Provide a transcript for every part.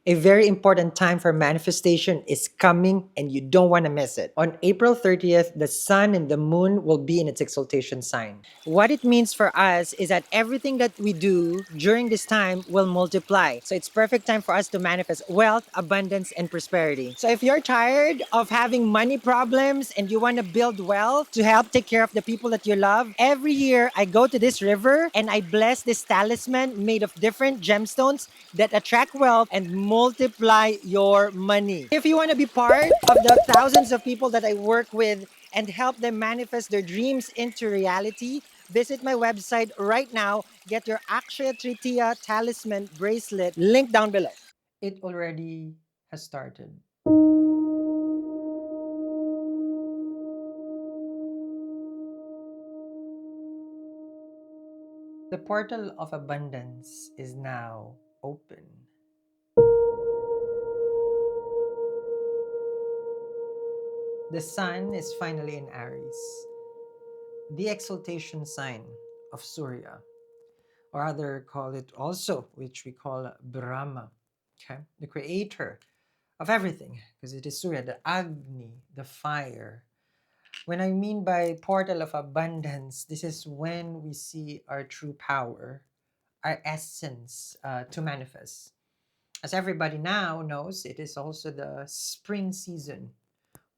A very important time for manifestation is coming and you don't want to miss it. On April 30th, the sun and the moon will be in its exaltation sign. What it means for us is that everything that we do during this time will multiply. So it's perfect time for us to manifest wealth, abundance, and prosperity. So if you're tired of having money problems and you want to build wealth to help take care of the people that you love, every year I go to this river and I bless this talisman made of different gemstones that attract wealth and multiply your money. If you want to be part of the thousands of people that I work with and help them manifest their dreams into reality, visit my website right now. Get your Akshaya Tritiya talisman bracelet link down below. It already has started. The portal of abundance is now open. The sun is finally in Aries, the exaltation sign of Surya, or other call it also, which we call Brahma, okay, the creator of everything, because it is Surya, the Agni, the fire. When I mean by portal of abundance, this is when we see our true power, our essence to manifest. As everybody now knows, it is also the spring season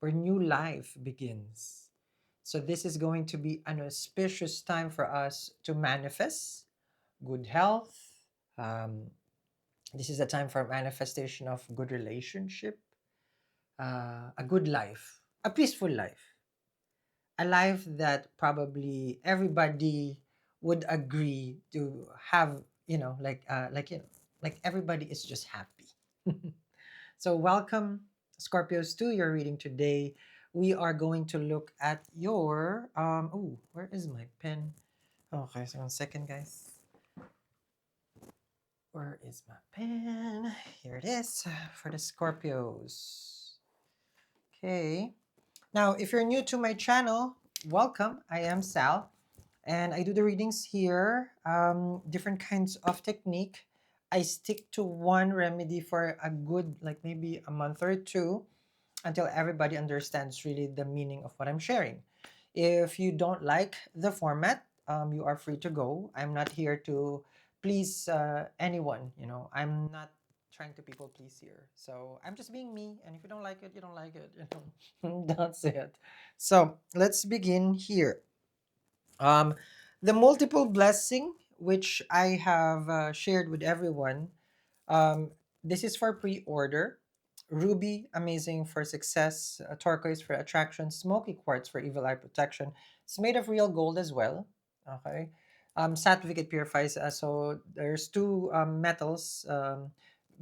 where new life begins. So this is going to be an auspicious time for us to manifest good health. Um, this is a time for manifestation of good relationship, a good life, a peaceful life, a life that probably everybody would agree to have. Like everybody is just happy. So welcome, Scorpios, to your reading today. We are going to look at your oh, where is my pen? Okay, so 1 second, guys. Where is my pen? Here it is for the Scorpios. Okay. Now, if you're new to my channel, welcome. I am Sal, and I do the readings here, different kinds of technique. I stick to one remedy for a good, like maybe a month or two, until everybody understands really the meaning of what I'm sharing. If you don't like the format, you are free to go. I'm not here to please anyone. I'm not trying to people please here. So I'm just being me, and if you don't like it, you don't like it. That's it. So let's begin here. Um, the multiple blessing which I have shared with everyone. Um, this is for pre-order. Ruby, amazing for success. Turquoise for attraction. Smoky quartz for evil eye protection. It's made of real gold as well. Okay. Sattvic, it purifies. So there's two metals,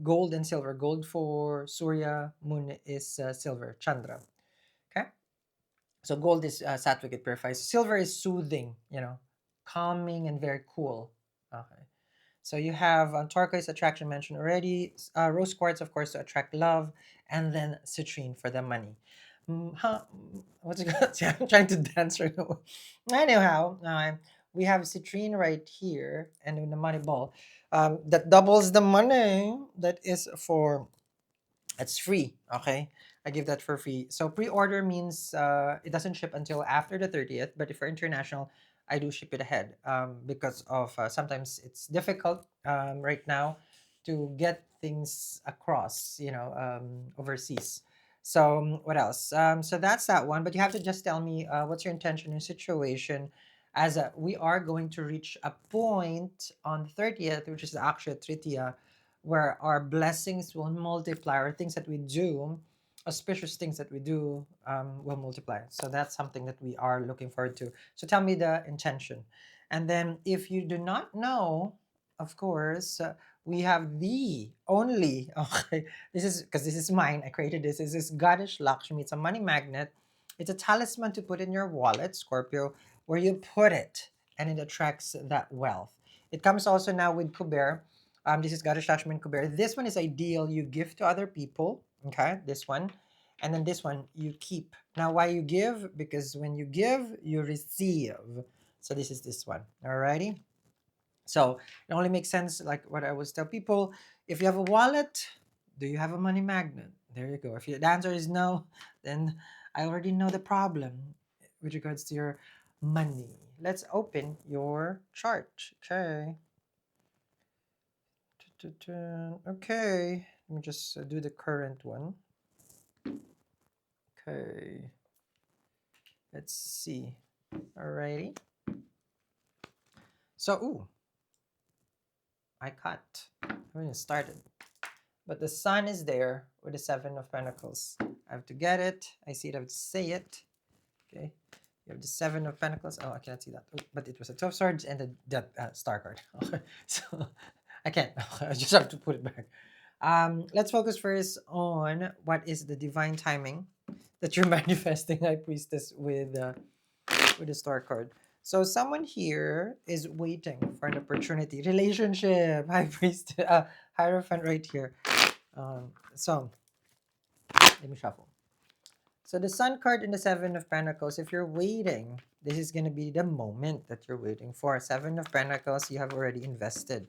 gold and silver. Gold for Surya, moon is silver, Chandra. Okay. So gold is sattvic, it purifies. Silver is soothing, calming and very cool. Okay. So you have turquoise attraction mentioned already, rose quartz, of course, to attract love, and then citrine for the money. What's it called? See, I'm trying to dance right now. Anyhow, we have citrine right here, and in the money ball, that doubles the money. That is for it's free. Okay, I give that for free. So pre-order means it doesn't ship until after the 30th. But if you're international, I do ship it ahead because of sometimes it's difficult right now to get things across, overseas. So what else? So that's that one. But you have to just tell me what's your intention and situation. As we are going to reach a point on the 30th, which is the Akshaya Tritiya, where our blessings will multiply, or things that we do, auspicious things that we do, will multiply. So that's something that we are looking forward to. So tell me the intention. And then if you do not know, of course, we have the only, okay, this is because this is mine. I created this. This is Goddess Lakshmi. It's a money magnet. It's a talisman to put in your wallet, Scorpio, where you put it and it attracts that wealth. It comes also now with Kuber. This is Goddess Lakshmi and Kuber. This one is ideal. You give to other people. Okay, this one. And then this one you keep. Now, why you give? Because when you give, you receive. So this is this one. Alrighty. So it only makes sense, like what I always tell people. If you have a wallet, Do you have a money magnet? There you go. If the answer is no, then I already know the problem with regards to your money. Let's open your chart. Okay. Okay. Let me just do the current one. Okay. Let's see. Alrighty. So, ooh, I cut. I haven't even started. But the sun is there with the Seven of Pentacles. I have to get it. I see it. I have to say it. Okay. You have the Seven of Pentacles. Oh, I cannot see that. Oh, but it was a 12 swords and the star card. Okay. So I can't. I just have to put it back. Let's focus first on what is the divine timing that you're manifesting, High Priestess, with the star card. So someone here is waiting for an opportunity. Relationship, High Priest, Hierophant right here. So let me shuffle. So the Sun card and the Seven of Pentacles, if you're waiting, this is going to be the moment that you're waiting for. Seven of Pentacles, you have already invested.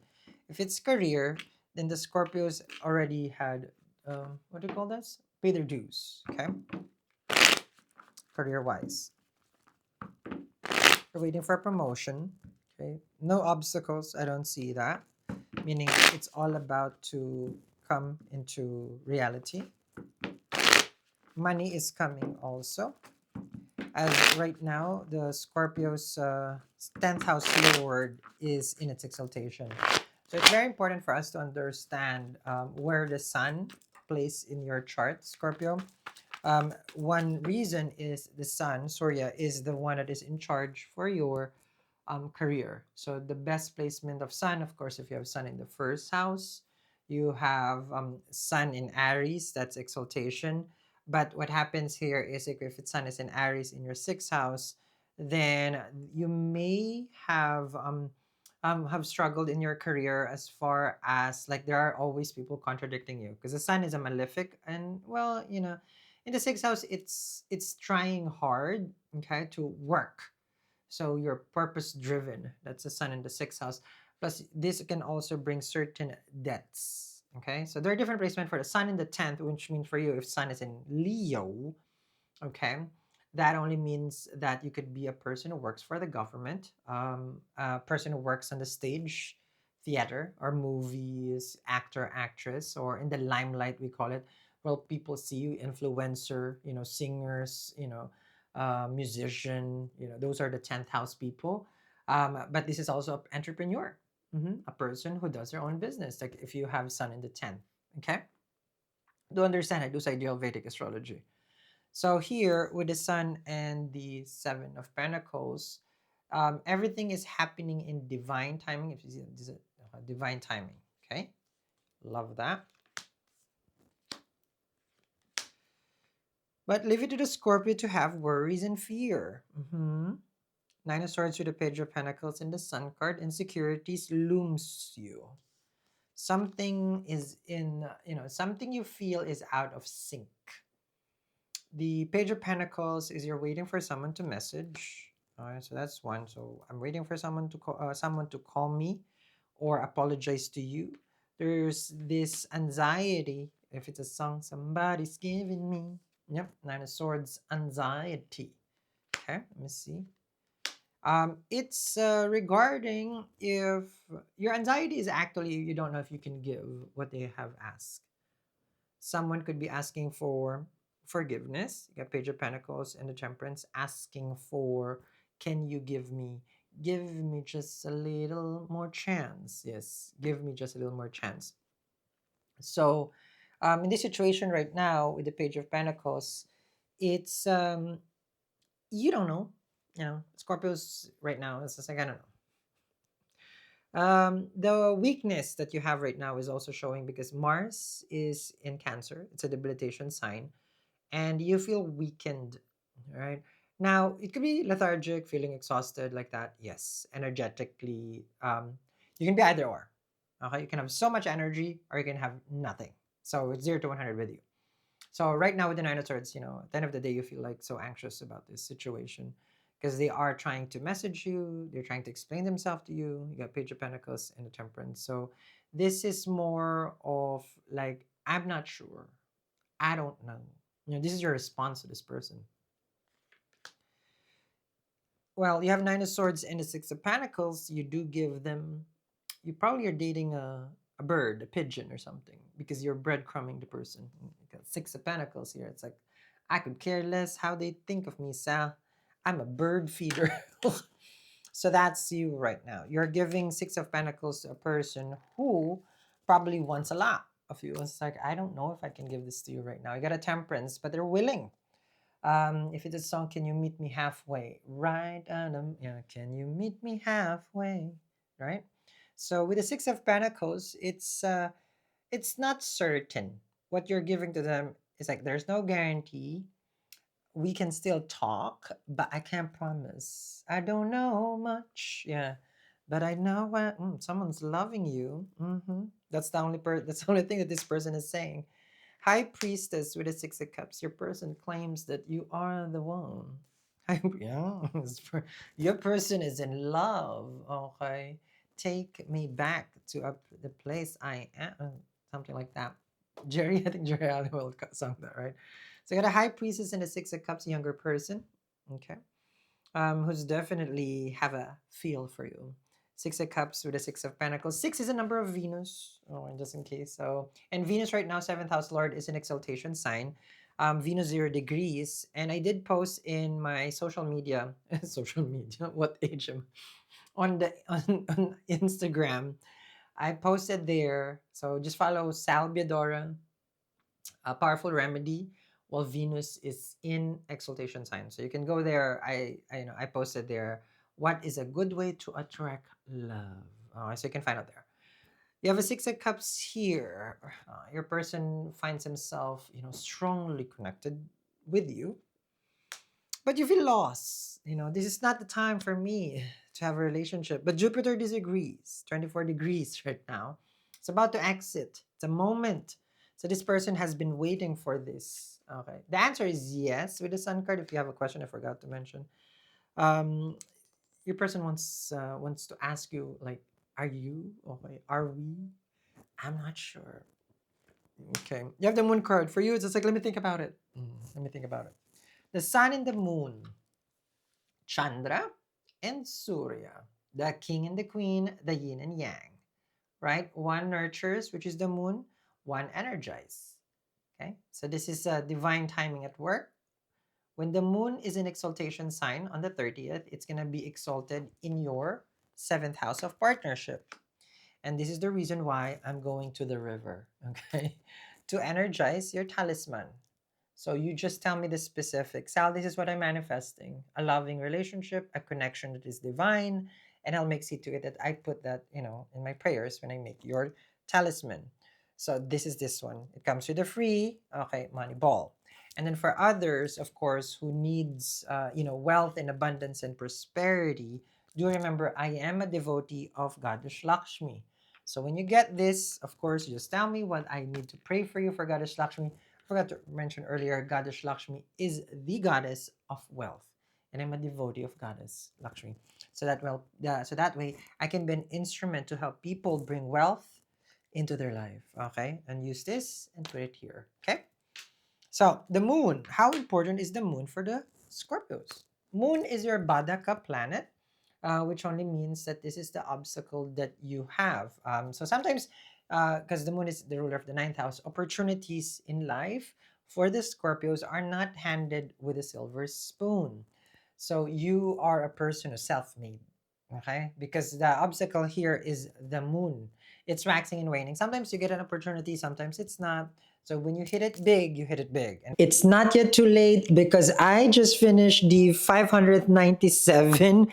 If it's career, then the Scorpios already had, what do you call this? Pay their dues, okay? Career-wise. You're waiting for a promotion, okay? No obstacles, I don't see that. Meaning it's all about to come into reality. Money is coming also. As right now, the Scorpio's 10th house lord is in its exaltation. So it's very important for us to understand where the sun plays in your chart, Scorpio. One reason is the sun, Surya, is the one that is in charge for your career. So the best placement of sun, of course, if you have sun in the first house, you have sun in Aries, that's exaltation. But what happens here is if it's sun is in Aries in your sixth house, then you may have struggled in your career as far as like there are always people contradicting you because the sun is a malefic and well in the sixth house it's trying hard, okay, to work, so you're purpose driven. That's the sun in the sixth house. Plus, this can also bring certain debts. Okay, so there are different placement for the sun in the 10th, which means for you, if sun is in Leo, okay, that only means that you could be a person who works for the government, a person who works on the stage, theater, or movies, actor, actress, or in the limelight, we call it. Well, people see you, influencer, singers, musician, those are the 10th house people. But this is also an entrepreneur, a person who does their own business. Like if you have sun in the 10th, okay? Do understand I do ideal Vedic astrology. So here with the sun and the seven of pentacles, everything is happening in divine timing. If you see this is divine timing, okay? Love that. But leave it to the Scorpio to have worries and fear. Nine of Swords with the Page of Pentacles and the Sun card. Insecurities looms you. Something is something you feel is out of sync. The Page of Pentacles is you're waiting for someone to message. All right, so that's one. So I'm waiting for someone to call me or apologize to you. There's this anxiety. If it's a song, somebody's giving me. Yep, Nine of Swords, anxiety. Okay, let me see. It's regarding if your anxiety is actually you don't know if you can give what they have asked. Someone could be asking for forgiveness. You got Page of Pentacles and the Temperance asking for, can you give me just a little more chance? Yes, give me just a little more chance. So, in this situation right now with the Page of Pentacles, it's you don't know. Scorpios right now, it's just like I don't know. The weakness that you have right now is also showing because Mars is in Cancer. It's a debilitation sign, and you feel weakened. Right now, it could be lethargic, feeling exhausted, like that. Yes, energetically, you can be either or. Okay, you can have so much energy, or you can have nothing. So it's 0 to 100 with you. So right now with the Nine of Swords, at the end of the day, you feel like so anxious about this situation because they are trying to message you, they're trying to explain themselves to you. You got Page of Pentacles and the Temperance. So this is more of like I'm not sure. I don't know. This is your response to this person. Well, you have Nine of Swords and the Six of Pentacles. You do give them. You probably are dating a bird, a pigeon, or something because you're breadcrumbing the person. You got Six of Pentacles here. It's like I could care less how they think of me, Sal. I'm a bird feeder. So that's you right now. You're giving Six of Pentacles to a person who probably wants a lot of you. It's like, I don't know if I can give this to you right now. You got a Temperance, but they're willing. If it's a song, Can You Meet Me Halfway? Right on them. Yeah, can you meet me halfway? Right? So with the Six of Pentacles, it's not certain. What you're giving to them is like there's no guarantee. We can still talk, but I can't promise. I don't know much. Yeah. But I know when someone's loving you. That's the that's the only thing that this person is saying. High Priestess with the Six of Cups. Your person claims that you are the one. Yeah, your person is in love. Okay, take me back to the place I am. Something like that. Jerry, I think Jerry Allen will sung that, right? So you got a High Priestess and a Six of Cups, younger person. Okay, who's definitely have a feel for you. Six of Cups with a Six of Pentacles. Six is a number of Venus. Oh, just in case. So, and Venus right now, seventh house Lord, is an exaltation sign. Venus 0 degrees, and I did post in my social media. Social media. What age am on the on Instagram? I posted there. So just follow Salvia Dora, a powerful remedy while Venus is in exaltation sign. So you can go there. I posted there what is a good way to attract love. So you can find out there. You have a Six of Cups here. Your person finds himself, strongly connected with you, but you feel lost. This is not the time for me to have a relationship. But Jupiter disagrees. 24 degrees right now. It's about to exit. It's a moment. So this person has been waiting for this. Okay. The answer is yes with the Sun card. If you have a question, I forgot to mention. Um, your person wants to ask you like, are you okay? Are we? I'm not sure. Okay. You have the Moon card. For you, it's just like let me think about it. Let me think about it. The Sun and the Moon. Chandra and Surya, the king and the queen, the yin and yang, right? One nurtures, which is the moon, one energizes. Okay, so this is a divine timing at work. When the moon is in exaltation sign on the 30th, it's going to be exalted in your seventh house of partnership. And this is the reason why I'm going to the river, okay, to energize your talisman. So you just tell me the specifics. Sal, this is what I'm manifesting. A loving relationship, a connection that is divine, and I'll make see to it that I put that, in my prayers when I make your talisman. So this is this one. It comes with a free, okay, money ball. And then for others, of course, who needs, wealth and abundance and prosperity, do remember I am a devotee of Goddess Lakshmi. So when you get this, of course, you just tell me what I need to pray for you for Goddess Lakshmi. Forgot to mention earlier, Goddess Lakshmi is the goddess of wealth, and I'm a devotee of Goddess Lakshmi. So that way I can be an instrument to help people bring wealth into their life. Okay, and use this and put it here. Okay. So the moon. How important is the moon for the Scorpios? Moon is your Badaka planet, which only means that this is the obstacle that you have. So sometimes, because the moon is the ruler of the ninth house, opportunities in life for the Scorpios are not handed with a silver spoon. So you are a person who's self-made, okay? Because the obstacle here is the moon. It's waxing and waning. Sometimes you get an opportunity, sometimes it's not. So when you hit it big, you hit it big. And it's not yet too late because I just finished the 597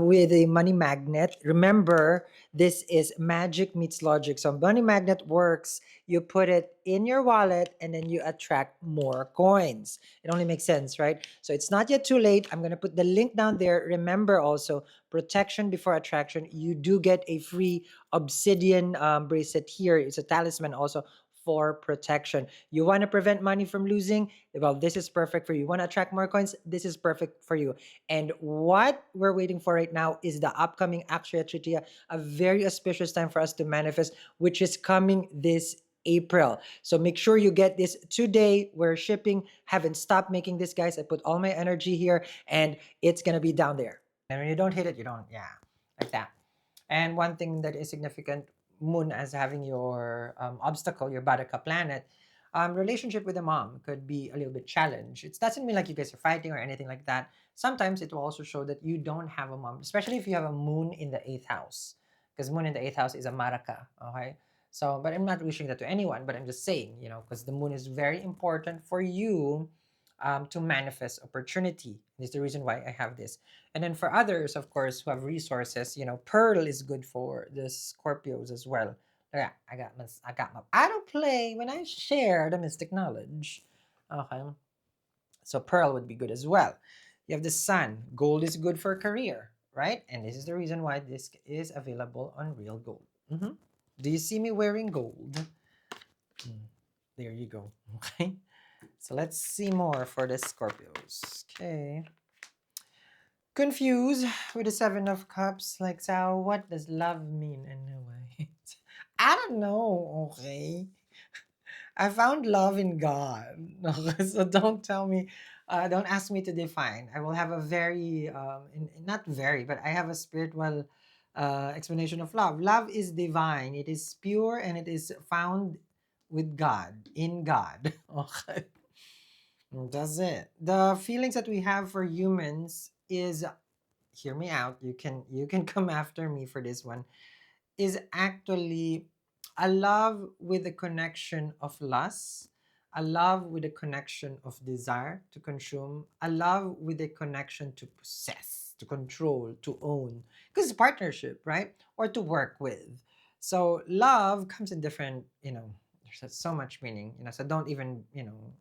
with a money magnet. Remember, this is magic meets logic. So money magnet works. You put it in your wallet and then you attract more coins. It only makes sense, right? So it's not yet too late. I'm going to put the link down there. Remember also, protection before attraction. You do get a free obsidian bracelet here. It's a talisman also for protection. You want to prevent money from losing? Well, this is perfect for you. You want to attract more coins? This is perfect for you. And what we're waiting for right now is the upcoming Akshaya Tritiya, a very auspicious time for us to manifest, which is coming this April. So make sure you get this today. We're shipping. Haven't stopped making this, guys. I put all my energy here, and it's gonna be down there. And when you don't hit it, you don't. Yeah, like that. And one thing that is significant, Moon as having your obstacle, your Badaka planet, relationship with the mom could be a little bit challenged. It doesn't mean like you guys are fighting or anything like that. Sometimes it will also show that you don't have a mom, especially if you have a Moon in the eighth house, because Moon in the eighth house is a Maraka. Okay. So, but I'm not wishing that to anyone, but I'm just saying, because the Moon is very important for you to manifest opportunity. This is the reason why I have this. And then for others, of course, who have resources, Pearl is good for the Scorpios as well. Yeah, I don't play when I share the mystic knowledge. Okay. So Pearl would be good as well. You have the Sun. Gold is good for career, right? And this is the reason why this is available on Real Gold. Do you see me wearing gold? There you go. Okay. So let's see more for the Scorpios. Okay. Confused with the Seven of Cups. Like, so what does love mean anyway? I don't know. Okay. I found love in God. Okay, so don't tell me, don't ask me to define. I will have a very, not very, but I have a spiritual explanation of love. Love is divine, it is pure, and it is found with God, in God. Okay. That's it. The feelings that we have for humans is, hear me out. You can come after me for this one, is actually a love with a connection of lust, a love with a connection of desire to consume, a love with a connection to possess, to control, to own, because it's partnership, right? Or to work with. So love comes in different, there's so much meaning, so don't even,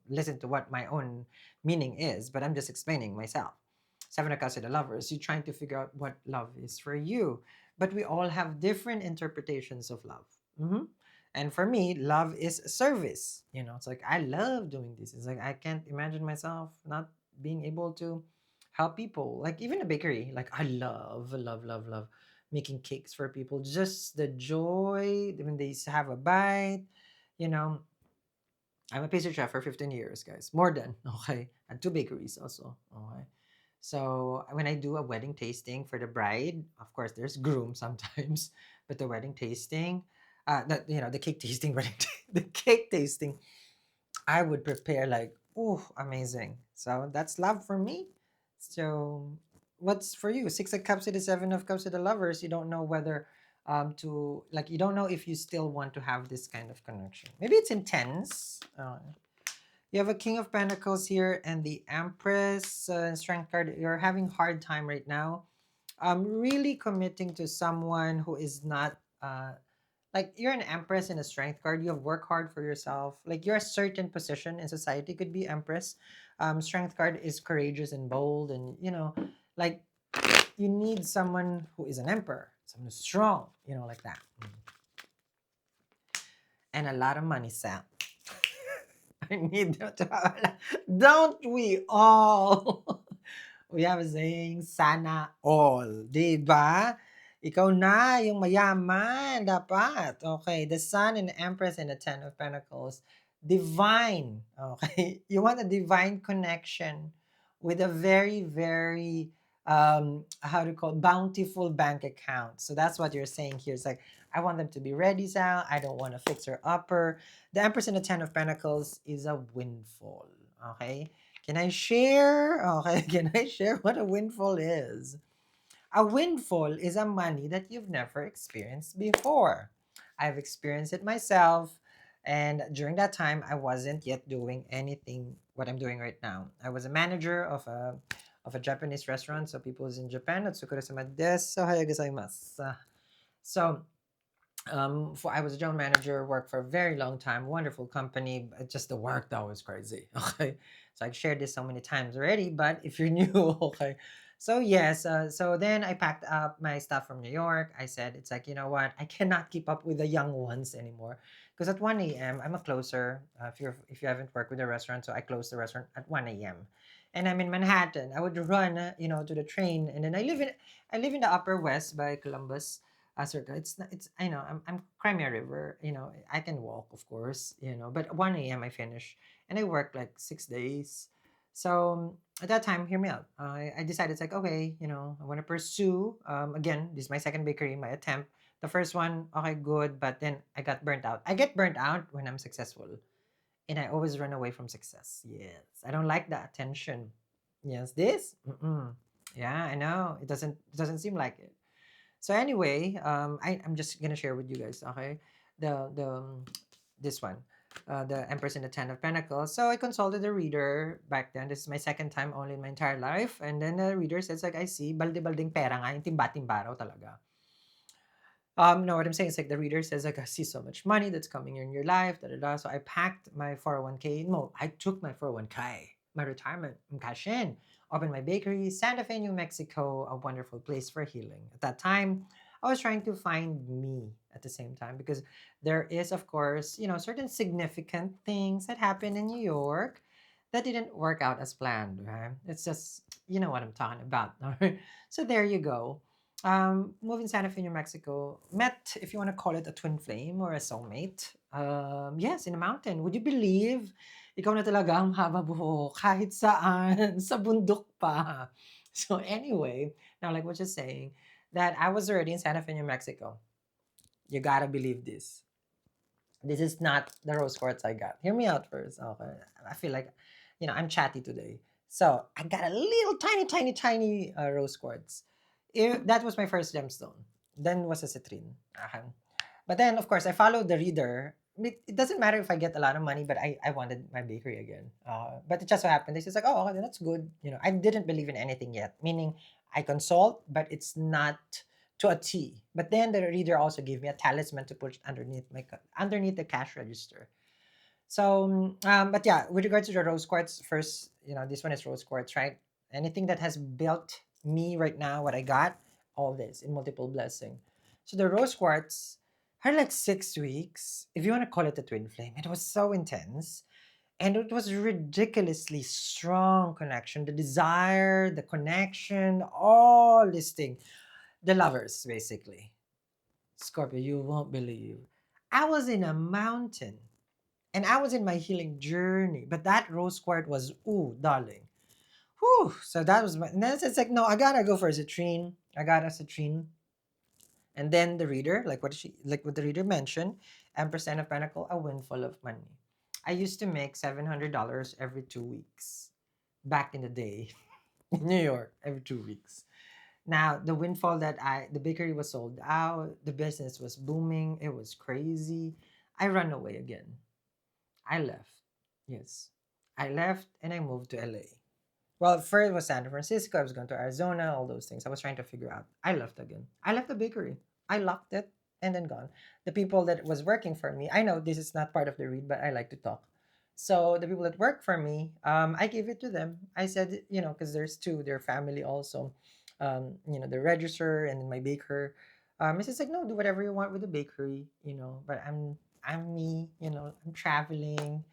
listen to what my own meaning is, but I'm just explaining myself. Seven of Cups to the lovers, you're trying to figure out what love is for you, but we all have different interpretations of love. And for me, love is service. It's like I love doing this. It's like I can't imagine myself not being able to help people. Like even a bakery, like I love, love, love, love making cakes for people. Just the joy when they have a bite. You know, I'm a pastry chef for 15 years, guys. More than, okay. And two bakeries also. Okay. So when I do a wedding tasting for the bride, of course there's groom sometimes, but the wedding tasting, the cake tasting, the cake tasting, I would prepare like, oh, amazing. So that's love for me. So what's for you? Six of Cups to the Seven of Cups to the lovers. You don't know whether to like you don't know if you still want to have this kind of connection. Maybe it's intense. You have a King of Pentacles here and the Empress Strength card. You're having hard time right now. Really committing to someone who is not like you're an Empress and a Strength card. You have worked hard for yourself. Like you're a certain position in society could be Empress. Strength card is courageous and bold, and like you need someone who is an Emperor, someone who's strong. Like that, and a lot of money, Sam. I need to don't we all? We have a saying, sana all. Diba? Ikaw na, yung mayaman, dapat. Okay, the Sun and the Empress and the Ten of Pentacles. Divine. Okay? You want a divine connection with a very, very, how do you call it, bountiful bank account. So that's what you're saying here. It's like, I want them to be ready, Sal. I don't want to fix her upper. The Empress and the Ten of Pentacles is a windfall. Okay? Can I share? Okay, can I share what a windfall is? A windfall is a money that you've never experienced before. I've experienced it myself, and during that time, I wasn't yet doing anything what I'm doing right now. I was a manager of a Japanese restaurant, so people who's in Japan, Otsukure-sama desu, ohayou gozaimasu. So for I was a general manager, worked for a very long time, wonderful company. But just the work that was crazy. Okay, so I've shared this so many times already. But if you're new, okay. So yes, so then I packed up my stuff from New York. I said it's like, you know what, I cannot keep up with the young ones anymore because at 1 a.m. I'm a closer. If you haven't worked with a restaurant, so I closed the restaurant at 1 a.m. And I'm in Manhattan. I would run, to the train, and then I live in the Upper West by Columbus. circle. It's not, it's I know I'm Crimea River. I can walk, of course. But 1 a.m. I finish, and I work like 6 days. So at that time, hear me out. I decided it's like, okay, I want to pursue. Again, this is my second bakery, my attempt. The first one, okay, good, but then I got burnt out. I get burnt out when I'm successful, and I always run away from success. Yes, I don't like the attention. Yes, this. Mm-mm. Yeah, I know. It doesn't seem like it. So anyway, I'm just gonna share with you guys. Okay, the this one, the Empress in the Ten of Pentacles. So I consulted the reader back then. This is my second time only in my entire life, and then the reader says like, I see balde-balding pera nga, yung timba-timba raw talaga. No, what I'm saying is like the reader says like, I see so much money that's coming in your life, da da da. So I packed my 401k. No, I took my 401k, my retirement, cash in, opened my bakery, Santa Fe, New Mexico, a wonderful place for healing. At that time, I was trying to find me at the same time because there is, of course, certain significant things that happen in New York that didn't work out as planned, right? It's just, you know what I'm talking about. All right. So there you go. Moving Santa Fe, New Mexico, met, if you want to call it a twin flame or a soulmate. Yes, in a mountain. Would you believe? Ikaw na talaga ang haba buhok kahit saan, sa bundok pa. So anyway, now like what you're saying, that I was already in Santa Fe, New Mexico. You gotta believe this. This is not the rose quartz I got. Hear me out first. Okay. I feel like, I'm chatty today. So I got a little tiny, tiny, tiny rose quartz. That was my first gemstone. Then was a citrine. Okay. But then, of course, I followed the reader. It doesn't matter if I get a lot of money, but I wanted my bakery again. But it just so happened. They just like, oh, okay, that's good. I didn't believe in anything yet. Meaning, I consult, but it's not to a T. But then the reader also gave me a talisman to put underneath the cash register. So, but yeah, with regards to the rose quartz, first, this one is rose quartz, right? Anything that has built me right now, what I got, all this in multiple blessing. So the rose quartz had like 6 weeks, if you want to call it a twin flame. It was so intense. And it was ridiculously strong connection. The desire, the connection, all this thing. The lovers, basically. Scorpio, you won't believe. I was in a mountain and I was in my healing journey. But that rose quartz was, ooh, darling. Whew. So that was my, and then it's like, no, I gotta go for a citrine. I got a citrine. And then the reader, like what the reader mentioned, Empress of Pentacle, a windfall of money. I used to make $700 every 2 weeks back in the day in New York, every 2 weeks. Now the windfall the bakery was sold out, the business was booming, it was crazy. I ran away again. I left. Yes. I left and I moved to LA. Well, first it was San Francisco. I was going to Arizona, all those things. I was trying to figure out. I left again. I left the bakery. I locked it and then gone. The people that was working for me, I know this is not part of the read, but I like to talk. So the people that work for me, I gave it to them. I said, because there's two, their family also, the register and then my baker. It's just like, no, do whatever you want with the bakery, but I'm me, I'm traveling.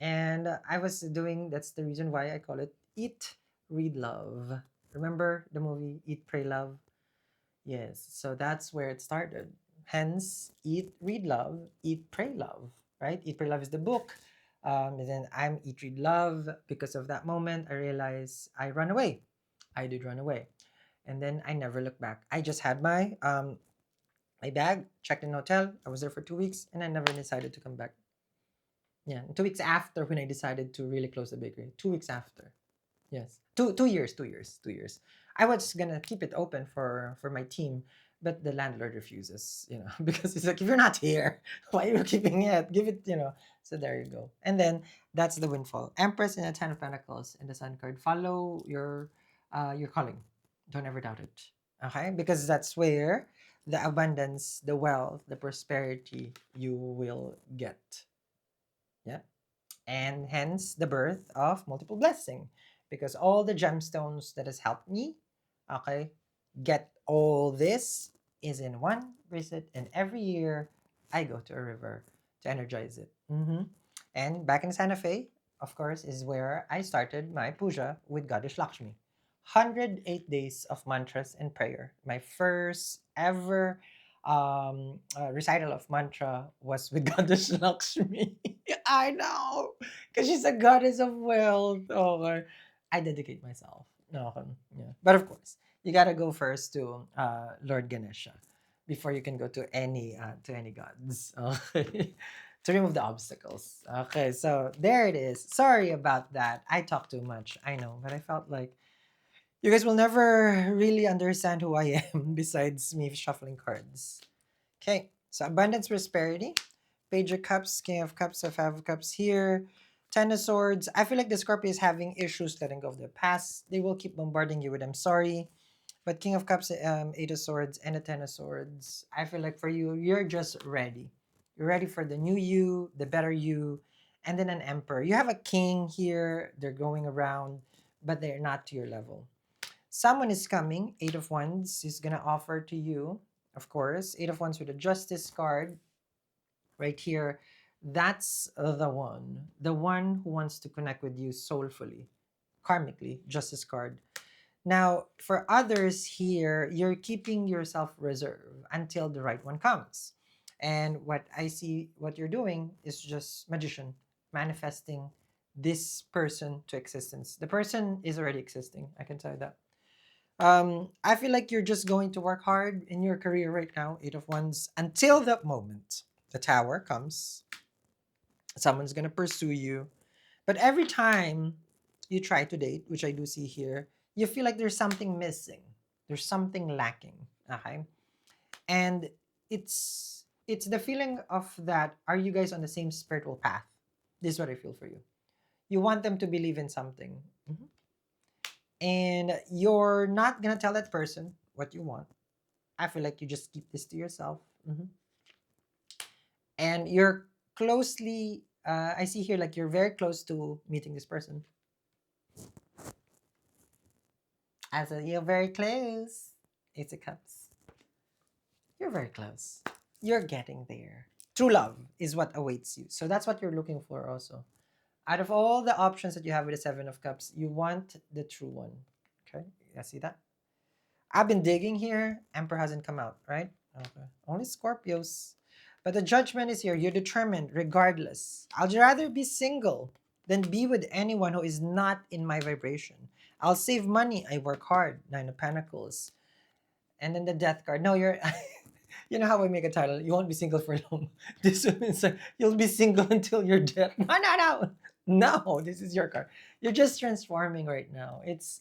And I was doing, that's the reason why I call it Eat, Read, Love. Remember the movie Eat, Pray, Love? Yes. So that's where it started. Hence, Eat, Read, Love, Eat, Pray, Love, right? Eat, Pray, Love is the book. And then I'm Eat, Read, Love. Because of that moment, I realized I run away. I did run away. And then I never looked back. I just had my bag, checked in hotel. I was there for 2 weeks, and I never decided to come back. Yeah, 2 weeks after when I decided to really close the bakery. 2 weeks after. Yes. 2 years, 2 years, 2 years. I was gonna keep it open for my team, but the landlord refuses, because it's like, if you're not here, why are you keeping it? Give it, So there you go. And then that's the windfall. Empress in the Ten of Pentacles in the Sun card. Follow your calling. Don't ever doubt it. Okay? Because that's where the abundance, the wealth, the prosperity you will get. Yeah. And hence the birth of multiple blessing, because all the gemstones that has helped me, okay, get all this is in one bracelet, and every year I go to a river to energize it. And back in Santa Fe, of course, is where I started my puja with Goddess Lakshmi. 108 days of mantras and prayer. My first ever recital of mantra was with Goddess Lakshmi. I know, because she's a goddess of wealth. Okay. I dedicate myself. Okay. Yeah. But of course, you gotta go first to Lord Ganesha before you can go to any gods. Okay. To remove the obstacles. Okay, so there it is. Sorry about that. I talk too much. I know, but I felt like you guys will never really understand who I am besides me shuffling cards. Okay, so abundance, prosperity, Page of Cups, King of Cups, of Five of Cups here, Ten of Swords. I feel like the Scorpio is having issues letting go of their past. They will keep bombarding you with "I'm sorry," but King of Cups, Eight of Swords, and a Ten of Swords. I feel like for you, you're just ready. You're ready for the new you, the better you, and then an Emperor. You have a King here. They're going around, but they're not to your level. Someone is coming. Eight of Wands is gonna offer to you, of course. Eight of Wands with a Justice card right here. That's the one who wants to connect with you soulfully, karmically. Justice card. Now, for others here, you're keeping yourself reserved until the right one comes. And what I see, what you're doing is just magician, manifesting this person to existence. The person is already existing. I can tell you that. I feel like you're just going to work hard in your career right now, Eight of Wands, until that moment the Tower comes. Someone's gonna pursue you, but every time you try to date, which I do see here, you feel like there's something missing. There's something lacking. Okay, and it's the feeling of that. Are you guys on the same spiritual path? This is what I feel for you. You want them to believe in something. Mhm. And you're not gonna tell that person what you want. I feel like you just keep this to yourself. Mhm. And you're closely, I see here like you're very close to meeting this person. I said, you're very close. Ace of Cups. You're very close. You're getting there. True love is what awaits you. So that's what you're looking for also. Out of all the options that you have with the Seven of Cups, you want the true one. Okay, you see that? I've been digging here. Emperor hasn't come out, right? Okay. Only Scorpios. But the judgment is here. You're determined regardless. I'd rather be single than be with anyone who is not in my vibration. I'll save money. I work hard. Nine of Pentacles. And then the Death card. No, you're... You know how I make a title? You won't be single for long. This one is like, you'll be single until you're dead. No, no, no. No, this is your card. You're just transforming right now. It's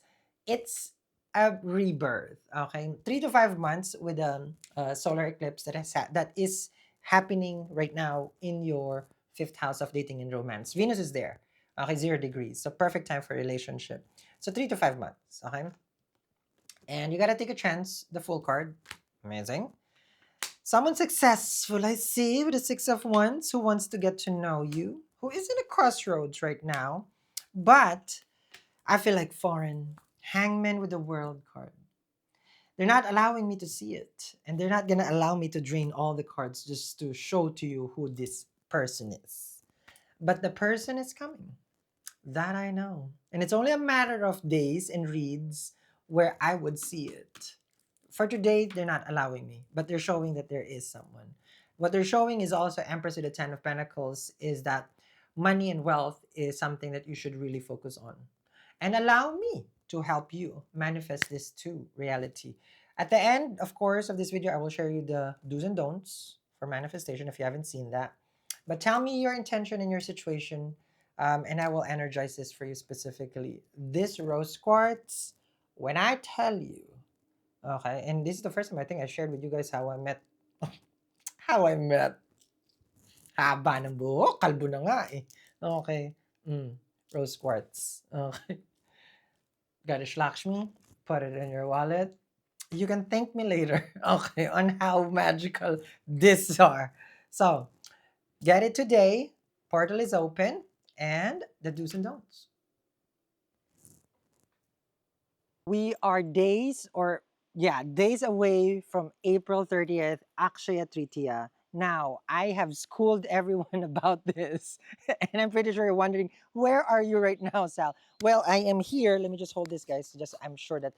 a rebirth. Okay, 3 to 5 months with a solar eclipse that is happening right now in your fifth house of dating and romance. Venus is there. Okay, 0 degrees. So perfect time for a relationship. So 3 to 5 months. Okay, and you gotta take a chance. The full card. Amazing. Someone successful, I see, with the Six of Wands who wants to get to know you, who is in a crossroads right now, but I feel like foreign. Hangman with the World card. They're not allowing me to see it, and they're not going to allow me to drain all the cards just to show to you who this person is. But the person is coming. That I know. And it's only a matter of days and reads where I would see it. For today, they're not allowing me, but they're showing that there is someone. What they're showing is also Empress with the Ten of Pentacles is that money and wealth is something that you should really focus on. And allow me to help you manifest this to reality. At the end, of course, of this video, I will share you the do's and don'ts for manifestation if you haven't seen that. But tell me your intention and your situation, and I will energize this for you specifically. This rose quartz, when I tell you, okay, and this is the first time I think I shared with you guys how I met. How I met. Haba ng buhok, kalbo na nga eh. Okay. Rose quartz. Okay. Goddess Lakshmi, put it in your wallet. You can thank me later, okay, on how magical these are. So, get it today. Portal is open, and the do's and don'ts. We are days away from April 30th, Akshaya Tritiya. Now, I have schooled everyone about this, and I'm pretty sure you're wondering, where are you right now, Sal? Well, I am here. Let me just hold this, guys. Just I'm sure that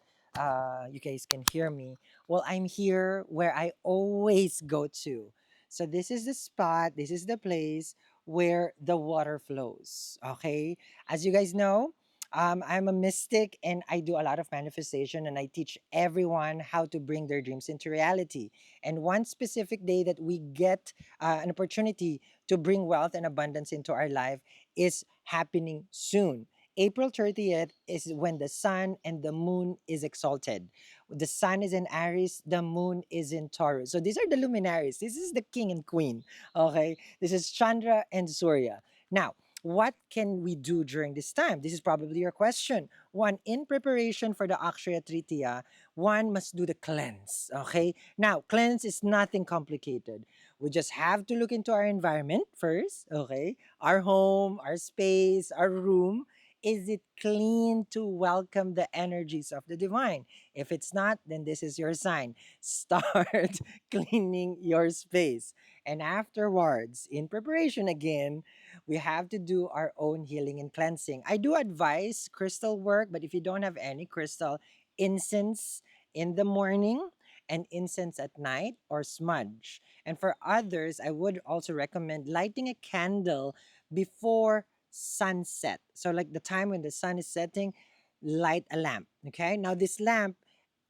you guys can hear me. Well, I'm here where I always go to. So this is the spot, this is the place where the water flows. Okay. As you guys know, I'm a mystic and I do a lot of manifestation and I teach everyone how to bring their dreams into reality. And one specific day that we get an opportunity to bring wealth and abundance into our life is happening soon. April 30th is when the sun and the moon is exalted. The sun is in Aries, the moon is in Taurus. So these are the luminaries. This is the king and queen. Okay. This is Chandra and Surya. Now, what can we do during this time? This is probably your question. One, in preparation for the Akshaya Tritiya, one must do the cleanse. Okay. Now, cleanse is nothing complicated. We just have to look into our environment first. Okay. Our home, our space, our room. Is it clean to welcome the energies of the divine? If it's not, then this is your sign. Start cleaning your space. And afterwards, in preparation again, we have to do our own healing and cleansing. I do advise crystal work, but if you don't have any crystal, incense in the morning and incense at night or smudge. And for others, I would also recommend lighting a candle before sunset. So, like the time when the sun is setting, light a lamp. Okay. Now, this lamp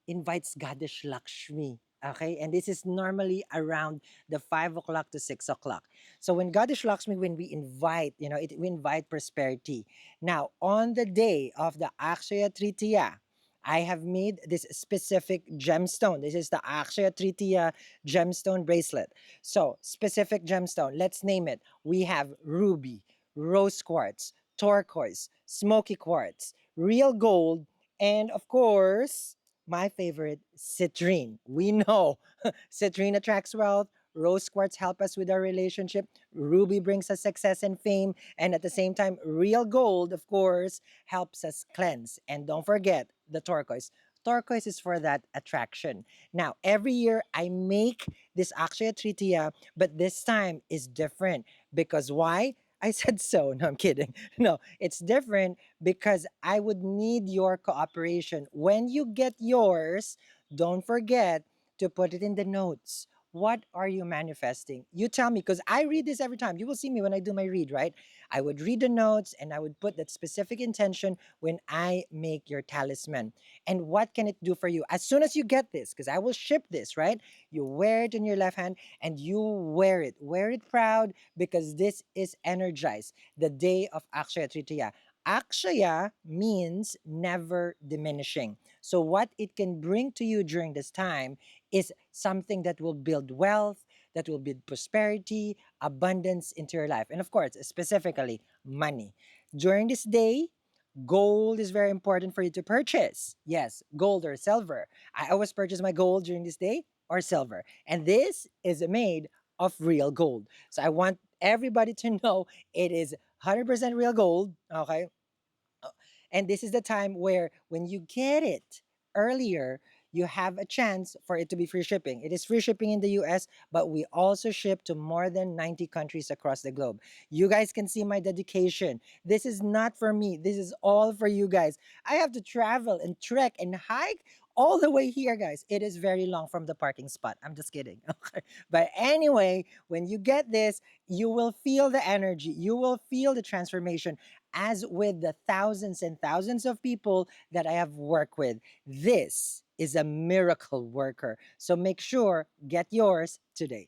invites Goddess Lakshmi. Okay, and this is normally around the 5 o'clock to 6 o'clock. So when Goddess Lakshmi, when we invite, we invite prosperity. Now, on the day of the Akshaya Tritiya, I have made this specific gemstone. This is the Akshaya Tritiya gemstone bracelet. So, specific gemstone, let's name it. We have ruby, rose quartz, turquoise, smoky quartz, real gold, and of course, my favorite, citrine. We know citrine attracts wealth. Rose quartz help us with our relationship. Ruby brings us success and fame. And at the same time, real gold, of course, helps us cleanse. And don't forget the turquoise. Turquoise is for that attraction. Now, every year I make this Akshaya Tritiya, but this time is different. Because why? I said so. No, I'm kidding. No, it's different because I would need your cooperation. When you get yours, don't forget to put it in the notes. What are you manifesting? You tell me because I read this every time. You will see me when I do my read, right? I would read the notes and I would put that specific intention when I make your talisman. And what can it do for you? As soon as you get this, because I will ship this, right? You wear it in your left hand and you wear it. Wear it proud because this is energized. The day of Akshaya Tritiya. Akshaya means never diminishing. So, what it can bring to you during this time is something that will build wealth, that will build prosperity, abundance into your life. And of course, specifically, money. During this day, gold is very important for you to purchase. Yes, gold or silver. I always purchase my gold during this day or silver. And this is made of real gold. So, I want everybody to know it is 100% real gold. Okay. And this is the time where when you get it earlier, you have a chance for it to be free shipping. It is free shipping in the US, but we also ship to more than 90 countries across the globe. You guys can see my dedication. This is not for me. This is all for you guys. I have to travel and trek and hike all the way here, guys. It is very long from the parking spot. I'm just kidding. Okay. But anyway, when you get this, you will feel the energy. You will feel the transformation as with the thousands and thousands of people that I have worked with. This is a miracle worker. So make sure get yours today.